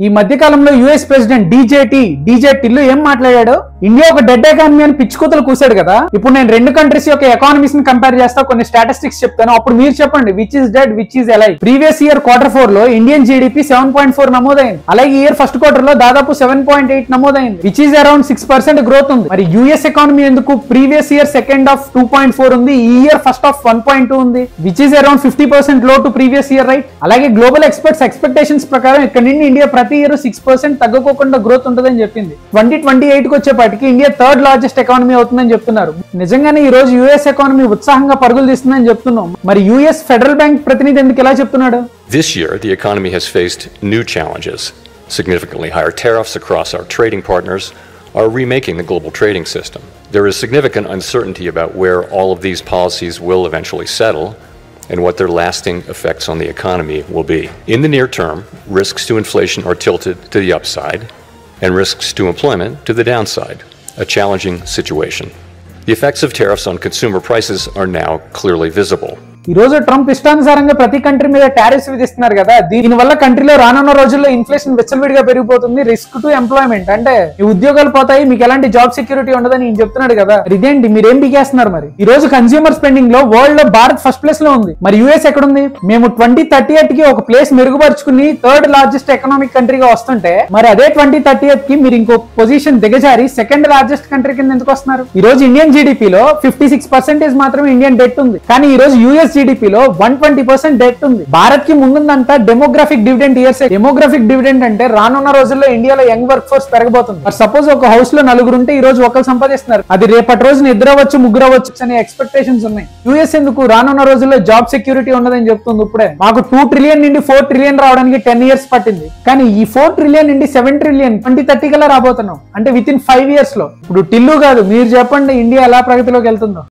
ఈ మధ్య కాలంలో యుఎస్ ప్రెసిడెంట్ డీజే టిల్లు ఏం మాట్లాడాడు? ఇండియా ఒక డెడ్ ఎకానమీ అని పిచ్చుకోతలు కూసాడు కదా. ఇప్పుడు నేను రెండు కంట్రీస్ యొక్క ఎకానమీస్ ని కంపేర్ చేస్తా, కొన్ని స్టాటిస్టిక్స్ చెప్తాను, అప్పుడు మీరు చెప్పండి which is dead which is alive. Previous year Q4 లో ఇండియన్ జీడీపీ 7.4 నమోదైంది. అలాగే ఇయర్ ఫస్ట్ క్వార్టర్ లో దాదాపు 7.8 నమోదైంది, విచ్ ఇస్ అరౌండ్ 6% గ్రోత్ ఉంది. మరి యుఎస్ ఎకానమీ ఎందుకు ప్రీవియస్ ఇయర్ సెకండ్ హాఫ్ 2.4 ఉంది, ఈ ఇయర్ ఫస్ట్ హాఫ్ 1.2 ఉంది, విచ్ ఇస్ అరౌండ్ 50% లో టు ప్రీవియస్ ఇయర్, రైట్? అలాగే గ్లోబల్ ఎక్స్పర్ట్స్ ఎక్స్పెక్టేషన్స్ ప్రకారం ఇక్కడ నుండి ఇండియా ప్రతి ఇయర్ 6% తగ్గకోకుండా గ్రోత్ ఉంటుందని చెప్పింది. 2028 కి వచ్చేపాటికి ఇండియా థర్డ్ లార్జెస్ట్ ఎకానమీ అవుతుందని చెప్తున్నారు. నిజంగానే ఈ రోజు యుఎస్ ఎకానమీ ఉత్సాహంగా పరుగులు తీస్తుందని చెప్తున్నాం. మరి యుఎస్ ఫెడరల్ బ్యాంక్ ప్రతినిధి ఎందుకు ఎలా చెప్తున్నాడు? This year, the economy has faced new challenges. Significantly higher tariffs across our trading partners are remaking the global trading system. There is significant uncertainty about where all of these policies will eventually settle and what their lasting effects on the economy will be. In the near term, risks to inflation are tilted to the upside and risks to employment to the downside, a challenging situation. The effects of tariffs on consumer prices are now clearly visible. ఈ రోజు Trump ఇష్టానుసారంగా ప్రతి country మీద tariffs విధిస్తున్నారు కదా. దీని వల్ల కంట్రీలో రానున్న రోజుల్లో ఇన్ఫ్లేషన్ విచ్చలవిడిగా పెరిగిపోతుంది, రిస్క్ టు ఎంప్లాయ్మెంట్, అంటే ఈ ఉద్యోగాలు పోతాయి, మీకు ఎలాంటి జాబ్ సెక్యూరిటీ ఉండదని ఈయన చెప్తున్నాడు కదా. ఇదేంటి మీరేం బిగేస్తున్నారు? మరి ఈ రోజు కన్స్యూమర్ స్పెండింగ్ లో వరల్డ్ లో భారత్ ఫస్ట్ ప్లేస్ లో ఉంది. మరి యుఎస్ ఎక్కడుంది? మేము 2038 కి ఒక ప్లేస్ మెరుగుపరుచుకుని థర్డ్ లార్జెస్ట్ ఎకనామిక్ కంట్రీగా వస్తుంటే, మరి అదే 2038 కి మీరు ఇంకో పొజిషన్ దిగజారి సెకండ్ లార్జెస్ట్ కంట్రీ కింద ఎందుకు వస్తున్నారు? ఈ రోజు ఇండియన్ జీడీపీలో 56% మాత్రమే ఇండియన్ డెట్ ఉంది, కానీ ఈ రోజు యుఎస్ జీడీపీలో 120% డెట్ ఉంది. భారత్ కి ముందుందంతా demographic dividend years. Demographic dividend అంటే రానున్న రోజుల్లో ఇండియాలో యంగ్ వర్క్ ఫోర్స్ పెరగబోతుంది. మరి సపోజ్ ఒక హౌస్ లో నలుగురు ఉంటే ఈ రోజు ఒకరు సంపాదిస్తున్నారు, అది రేపటి రోజున ఇద్దరు అవ్వచ్చు, ముగ్గురు అవ్వచ్చు అనే ఎక్స్పెక్టేషన్స్ ఉన్నాయి. యుఎస్ ఎందుకు రానున్న రోజుల్లో జాబ్ సెక్యూరిటీ ఉండదని చెప్తుంది. ఇప్పుడే మాకు 2 ట్రిలియన్ నుండి 4 ట్రిలియన్ రావడానికి 10 years పట్టింది, కానీ ఈ 4 ట్రిలియన్ నుండి 7 ట్రిలియన్ 2030 కల్లా రాబోతున్నాం, అంటే విత్ ఇన్ 5 years లో. ఇప్పుడు టిల్లు కాదు, మీరు చెప్పండి ఇండియా ఎలా ప్రగతిలోకి వెళ్తుందో.